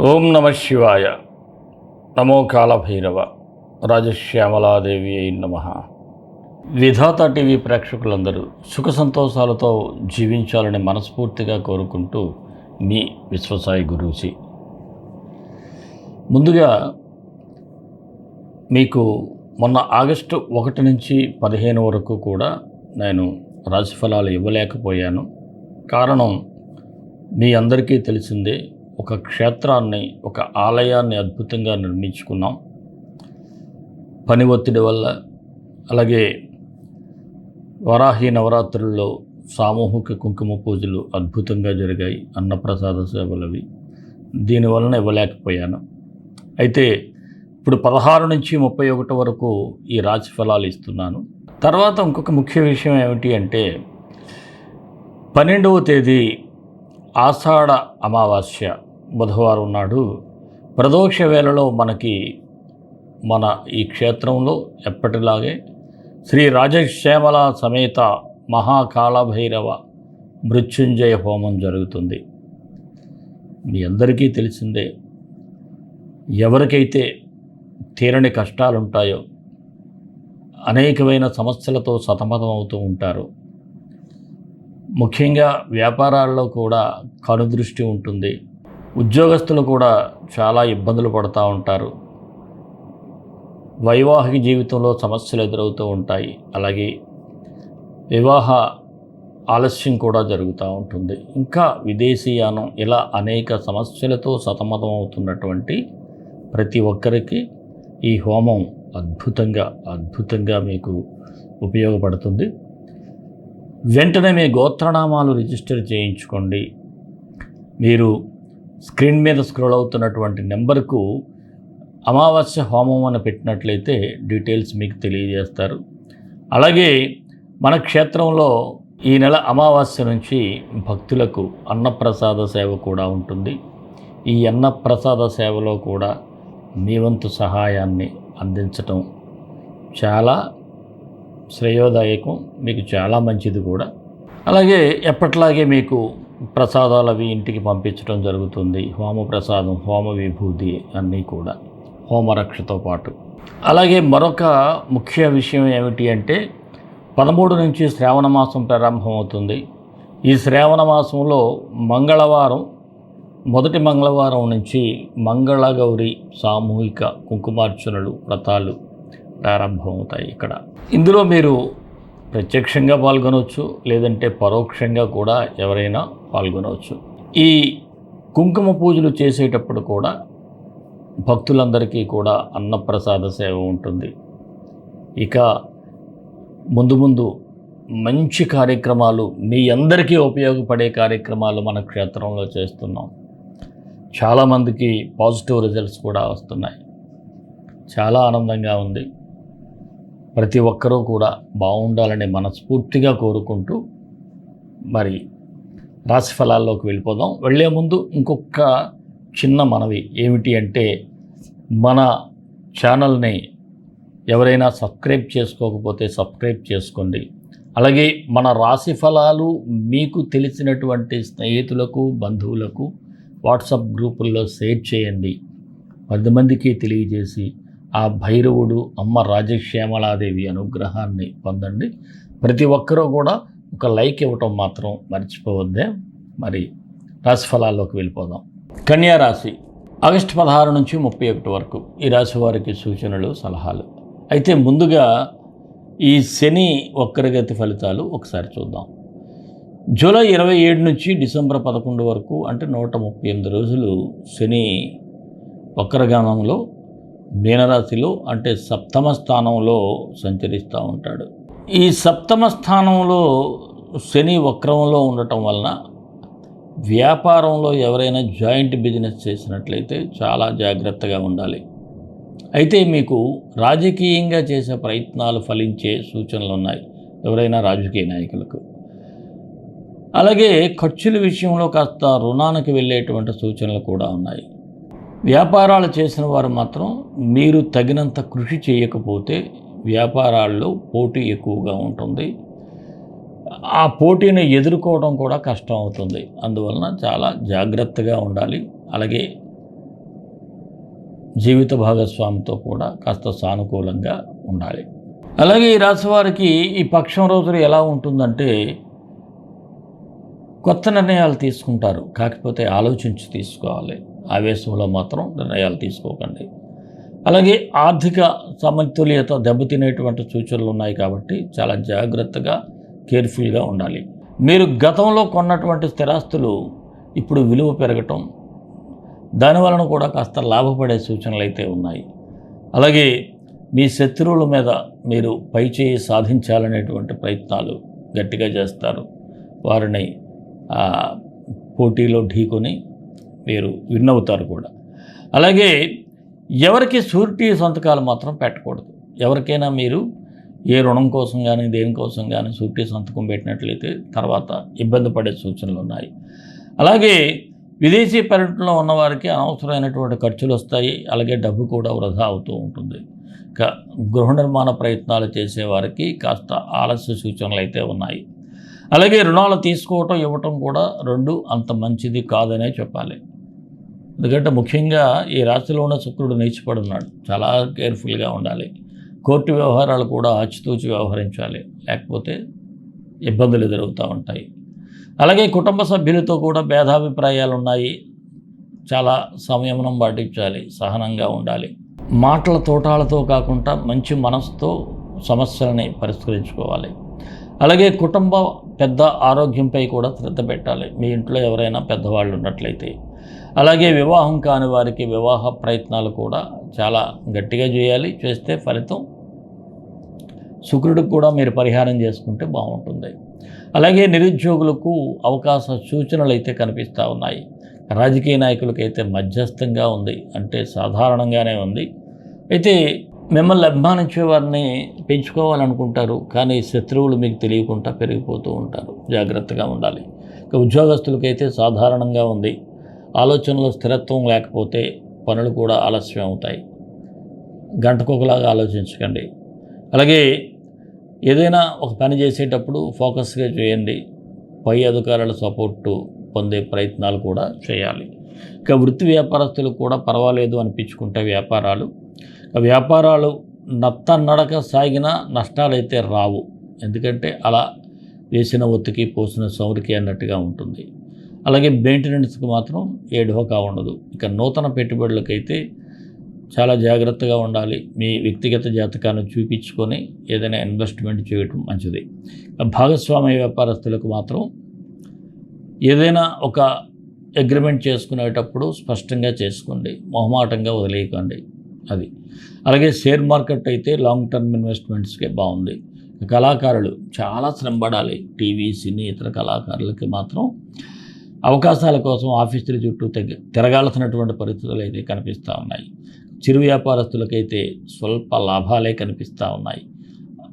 ఓం నమ శివాయ. నమో కాళభైరవ. రాజశ్యామలాదేవి అయి నమ. విధాత టీవీ ప్రేక్షకులందరూ సుఖ సంతోషాలతో జీవించాలని మనస్ఫూర్తిగా కోరుకుంటూ మీ విశ్వసాయి గురూజీ. ముందుగా మీకు మొన్న ఆగస్టు 1 నుంచి 15 వరకు కూడా నేను రాశిఫలాలు ఇవ్వలేకపోయాను. కారణం మీ అందరికీ తెలిసిందే. ఒక క్షేత్రాన్ని, ఒక ఆలయాన్ని అద్భుతంగా నిర్మించుకున్నాం. పని ఒత్తిడి వల్ల, అలాగే వరాహి నవరాత్రుల్లో సామూహిక కుంకుమ పూజలు అద్భుతంగా జరిగాయి, అన్నప్రసాద సేవలవి. దీనివలన ఇవ్వలేకపోయాను. అయితే ఇప్పుడు 16 నుంచి 31 వరకు ఈ రాశి ఫలాలు ఇస్తున్నాను. తర్వాత ఇంకొక ముఖ్య విషయం ఏమిటి అంటే 12వ తేదీ ఆషాఢ అమావాస్య బుధవారం నాడు ప్రదోష వేళలో మన ఈ క్షేత్రంలో ఎప్పటిలాగే శ్రీ రాజశ్యామల సమేత మహాకాళభైరవ మృత్యుంజయ హోమం జరుగుతుంది. మీ అందరికీ తెలిసిందే. ఎవరికైతే తీరని కష్టాలుంటాయో, అనేకమైన సమస్యలతో సతమతం అవుతూ ఉంటారు. ముఖ్యంగా వ్యాపారాల్లో కూడా కనుదృష్టి ఉంటుంది. ఉద్యోగస్తులు కూడా చాలా ఇబ్బందులు పడుతూ ఉంటారు. వైవాహిక జీవితంలో సమస్యలు ఎదురవుతూ ఉంటాయి. అలాగే వివాహ ఆలస్యం కూడా జరుగుతూ ఉంటుంది. ఇంకా విదేశీయానం, ఇలా అనేక సమస్యలతో సతమతం అవుతున్నటువంటి ప్రతి ఒక్కరికి ఈ హోమం అద్భుతంగా మీకు ఉపయోగపడుతుంది. వెంటనే మీ గోత్రనామాలు రిజిస్టర్ చేయించుకోండి. మీరు స్క్రీన్ మీద స్క్రోల్ అవుతున్నటువంటి నెంబర్కు అమావాస్య హోమం అని పెట్టినట్లయితే డీటెయిల్స్ మీకు తెలియజేస్తారు. అలాగే మన క్షేత్రంలో ఈ నెల అమావాస్య నుంచి భక్తులకు అన్నప్రసాద సేవ కూడా ఉంటుంది. ఈ అన్నప్రసాద సేవలో కూడా మీ వంతు సహాయాన్ని అందించటం చాలా శ్రేయోదాయకం, మీకు చాలా మంచిది కూడా. అలాగే ఎప్పట్లాగే మీకు ప్రసాదాలు అవి ఇంటికి పంపించడం జరుగుతుంది. హోమ ప్రసాదం, హోమ విభూతి అన్నీ కూడా, హోమరక్షతో పాటు. అలాగే మరొక ముఖ్య విషయం ఏమిటి అంటే 13 నుంచి శ్రావణ మాసం ప్రారంభమవుతుంది. ఈ శ్రావణ మాసంలో మంగళవారం, మొదటి మంగళవారం నుంచి మంగళగౌరి సామూహిక కుంకుమార్చనలు, వ్రతాలు ప్రారంభమవుతాయి ఇక్కడ. ఇందులో మీరు ప్రత్యక్షంగా పాల్గొనవచ్చు, లేదంటే పరోక్షంగా కూడా ఎవరైనా పాల్గొనవచ్చు. ఈ కుంకుమ పూజలు చేసేటప్పుడు కూడా భక్తులందరికీ కూడా అన్నప్రసాద సేవ ఉంటుంది. ఇక ముందు మంచి కార్యక్రమాలు, మీ అందరికీ ఉపయోగపడే కార్యక్రమాలు మన క్షేత్రంలో చేస్తున్నాం. చాలామందికి పాజిటివ్ రిజల్ట్స్ కూడా వస్తున్నాయి. చాలా ఆనందంగా ఉంది. ప్రతి ఒక్కరూ కూడా బాగుండాలని మనస్ఫూర్తిగా కోరుకుంటూ మరి రాశి ఫలాల్లోకి వెళ్ళిపోదాం. వెళ్ళే ముందు ఇంకొక చిన్న మనవి ఏమిటి అంటే, మన ఛానల్ని ఎవరైనా సబ్స్క్రైబ్ చేసుకోకపోతే సబ్స్క్రైబ్ చేసుకోండి. అలాగే మన రాశి ఫలాలు మీకు తెలిసినటువంటి స్నేహితులకు, బంధువులకు వాట్సాప్ గ్రూపుల్లో షేర్ చేయండి. 10 మందికి తెలియజేసి ఆ భైరవుడు, అమ్మ రాజశ్యామలాదేవి అనుగ్రహాన్ని పొందండి. ప్రతి ఒక్కరూ కూడా ఒక లైక్ ఇవ్వటం మాత్రం మర్చిపోవద్దే. మరి రాశి ఫలాల్లోకి వెళ్ళిపోదాం. కన్యా రాశి ఆగస్టు 16 నుంచి 31 వరకు ఈ రాశి వారికి సూచనలు, సలహాలు. అయితే ముందుగా ఈ శని వక్రగతి ఫలితాలు ఒకసారి చూద్దాం. జూలై 27 నుంచి డిసెంబర్ 11 వరకు, అంటే 138 రోజులు శని వక్రగమనంలో మీనరాశిలో, అంటే సప్తమ స్థానంలో సంచరిస్తూ ఉంటాడు. ఈ సప్తమ స్థానంలో శని వక్రంలో ఉండటం వలన వ్యాపారంలో ఎవరైనా జాయింట్ బిజినెస్ చేసినట్లయితే చాలా జాగ్రత్తగా ఉండాలి. అయితే మీకు రాజకీయంగా చేసే ప్రయత్నాలు ఫలించే సూచనలు ఉన్నాయి ఎవరైనా రాజకీయ నాయకులకు. అలాగే ఖర్చుల విషయంలో కాస్త రుణానికి వెళ్ళేటువంటి సూచనలు కూడా ఉన్నాయి. వ్యాపారాలు చేసిన వారు మాత్రం మీరు తగినంత కృషి చేయకపోతే వ్యాపారాల్లో పోటీ ఎక్కువగా ఉంటుంది. ఆ పోటీని ఎదుర్కోవడం కూడా కష్టం అవుతుంది. అందువలన చాలా జాగ్రత్తగా ఉండాలి. అలాగే జీవిత భాగస్వామితో కూడా కాస్త సానుకూలంగా ఉండాలి. అలాగే ఈ రాశి వారికి ఈ పక్షం రోజులు ఎలా ఉంటుందంటే, కొత్త నిర్ణయాలు తీసుకుంటారు, కాకపోతే ఆలోచించి తీసుకోవాలి. ఆవేశంలో మాత్రం నిర్ణయాలు తీసుకోకండి. అలాగే ఆర్థిక సమతుల్యత దెబ్బతినేటువంటి సూచనలు ఉన్నాయి కాబట్టి చాలా జాగ్రత్తగా కేర్ఫుల్గా ఉండాలి. మీరు గతంలో కొన్నటువంటి స్థిరాస్తులు ఇప్పుడు విలువ పెరగటం, దానివలన కూడా కాస్త లాభపడే సూచనలు అయితే ఉన్నాయి. అలాగే మీ శత్రువుల మీద మీరు పైచేయి సాధించాలనేటువంటి ప్రయత్నాలు గట్టిగా చేస్తారు. వారిని పోటీలో ఢీకొని మీరు విన్ అవుతారు కూడా. అలాగే ఎవరికి షూరిటీ సంతకాలు మాత్రం పెట్టకూడదు. ఎవరికైనా మీరు ఏ రుణం కోసం కానీ దేనికోసం కానీ షూరిటీ సంతకం పెట్టినట్లయితే తర్వాత ఇబ్బంది పడే సూచనలు ఉన్నాయి. అలాగే విదేశీ పర్యటనలో ఉన్నవారికి అనవసరమైనటువంటి ఖర్చులు వస్తాయి. అలాగే డబ్బు కూడా వృధా అవుతూ ఉంటుంది. గృహ నిర్మాణ ప్రయత్నాలు చేసేవారికి కాస్త ఆలస్య సూచనలు అయితే ఉన్నాయి. అలాగే రుణాలు తీసుకోవటం ఇవ్వటం కూడా రెండు అంత మంచిది కాదనే చెప్పాలి. ఎందుకంటే ముఖ్యంగా ఈ రాశిలో ఉన్న శుక్రుడు నీచపడి ఉన్నాడు. చాలా కేర్ఫుల్గా ఉండాలి. కోర్టు వ్యవహారాలు కూడా ఆచితూచి వ్యవహరించాలి, లేకపోతే ఇబ్బందులు ఎదురవుతూ ఉంటాయి. అలాగే కుటుంబ సభ్యులతో కూడా భేదాభిప్రాయాలు ఉన్నాయి. చాలా సంయమనం పాటించాలి, సహనంగా ఉండాలి. మాటల తోటాలతో కాకుండా మంచి మనసుతో సమస్యలని పరిష్కరించుకోవాలి. అలాగే కుటుంబ పెద్ద ఆరోగ్యంపై కూడా శ్రద్ధ పెట్టాలి, మీ ఇంట్లో ఎవరైనా పెద్దవాళ్ళు ఉన్నట్లయితే. అలాగే వివాహం కాని వారికి వివాహ ప్రయత్నాలు కూడా చాలా గట్టిగా చేయాలి. చేస్తే ఫలితం శుక్రుడికి కూడా మీరు పరిహారం చేసుకుంటే బాగుంటుంది. అలాగే నిరుద్యోగులకు అవకాశ సూచనలు అయితే కనిపిస్తూ ఉన్నాయి. రాజకీయ నాయకులకైతే మధ్యస్థంగా ఉంది, అంటే సాధారణంగానే ఉంది. అయితే మిమ్మల్ని అభిమానించే వారిని పెంచుకోవాలనుకుంటారు, కానీ శత్రువులు మీకు తెలియకుండా పెరిగిపోతూ ఉంటారు. జాగ్రత్తగా ఉండాలి. ఇక ఉద్యోగస్తులకైతే సాధారణంగా ఉంది. ఆలోచనలో స్థిరత్వం లేకపోతే పనులు కూడా ఆలస్యం అవుతాయి. గంటకొకలాగా ఆలోచించకండి. అలాగే ఏదైనా ఒక పని చేసేటప్పుడు ఫోకస్గా చేయండి. పై అధికారుల సపోర్టు పొందే ప్రయత్నాలు కూడా చేయాలి. ఇక వృత్తి వ్యాపారస్తులు కూడా పర్వాలేదు అనిపించుకుంటే వ్యాపారాలు నత్తనడక సాగినా నష్టాలైతే రావు. ఎందుకంటే అలా వేసిన ఒత్తికి పోసిన సౌరికి అన్నట్టుగా ఉంటుంది. అలాగే మెయింటెనెన్స్కి మాత్రం ఏ ఢోకా ఉండదు. ఇక నూతన పెట్టుబడులకైతే చాలా జాగ్రత్తగా ఉండాలి. మీ వ్యక్తిగత జాతకాన్ని చూపించుకొని ఏదైనా ఇన్వెస్ట్మెంట్ చేయడం మంచిది. భాగస్వామ్య వ్యాపారస్తులకు మాత్రం ఏదైనా ఒక అగ్రిమెంట్ చేసుకునేటప్పుడు స్పష్టంగా చేసుకోండి, మొహమాటంగా వదిలేయకండి. అది అలాగే షేర్ మార్కెట్ అయితే లాంగ్ టర్మ్ ఇన్వెస్ట్మెంట్స్కే బాగుంది. కళాకారులు చాలా శ్రమపడాలి. టీవీ, సినీ, ఇతర కళాకారులకి మాత్రం అవకాశాల కోసం ఆఫీసుల చుట్టూ తిరగాల్సినటువంటి పరిస్థితులు అయితే కనిపిస్తూ ఉన్నాయి. చిరు వ్యాపారస్తులకైతే స్వల్ప లాభాలే కనిపిస్తూ ఉన్నాయి.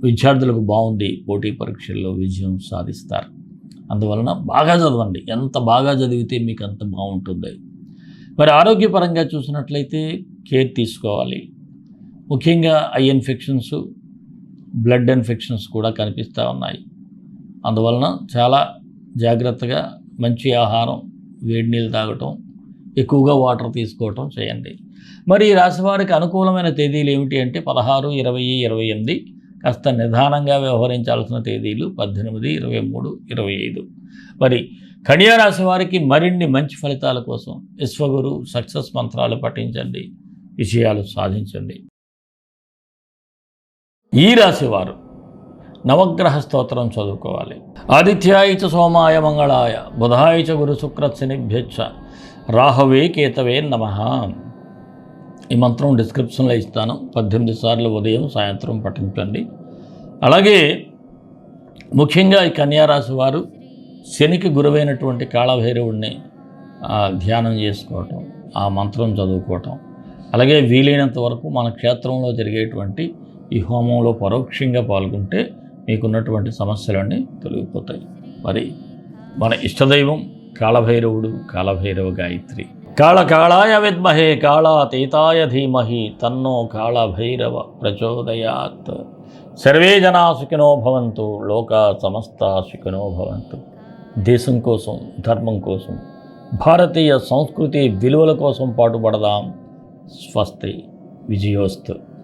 విద్యార్థులకు బాగుంది, పోటీ పరీక్షల్లో విజయం సాధిస్తారు. అందువలన బాగా చదవండి. ఎంత బాగా చదివితే మీకు అంత బాగుంటుంది. మరి ఆరోగ్యపరంగా చూసినట్లయితే కేర్ తీసుకోవాలి. ముఖ్యంగా ఐ ఇన్ఫెక్షన్స్, బ్లడ్ ఇన్ఫెక్షన్స్ కూడా కనిపిస్తూ ఉన్నాయి. అందువలన చాలా జాగ్రత్తగా మంచి ఆహారం, వేడి నీళ్ళు తాగటం, ఎక్కువగా వాటర్ తీసుకోవటం చేయండి. మరి ఈ రాశి వారికి అనుకూలమైన తేదీలు ఏమిటి అంటే 16, 20, 28. కాస్త నిదానంగా వ్యవహరించాల్సిన తేదీలు 18, 23, 25. మరి కన్యా రాశి వారికి మరిన్ని మంచి ఫలితాల కోసం విశ్వగురు సక్సెస్ మంత్రాలు పఠించండి, విజయాలు సాధించండి. ఈ రాశి వారు నవగ్రహ స్తోత్రం చదువుకోవాలి. ఆదిత్యాయ చ సోమాయ మంగళాయ బుధాయ చ గురు శుక్ర శనిభ్యచ్చ రాహవే కేతవే నమః. ఈ మంత్రం డిస్క్రిప్షన్లో ఇస్తాను. 18 సార్లు ఉదయం సాయంత్రం పఠించండి. అలాగే ముఖ్యంగా ఈ కన్యారాశి వారు శనికి గురువైనటువంటి కాళభైరవుడిని ధ్యానం చేసుకోవటం, ఆ మంత్రం చదువుకోవటం, అలాగే వీలైనంత వరకు మన క్షేత్రంలో జరిగేటువంటి ఈ హోమంలో పరోక్షంగా పాల్గొంటే మీకున్నటువంటి సమస్యలన్నీ తొలగిపోతాయి. మరి మన ఇష్టదైవం కాళభైరవుడు, కాళభైరవ గాయత్రి. కాళకాళాయ విద్మహే కాళాతీతాయ ధీమహి తన్నో కాళభైరవ ప్రచోదయాత్. సర్వే జనా సుఖినో భవంతు, లోకా సమస్తా సుఖినో భవంతు. దేశం కోసం, ధర్మం కోసం, భారతీయ సంస్కృతి విలువల కోసం పాటుపడదాం. స్వస్తి విజయోస్తు.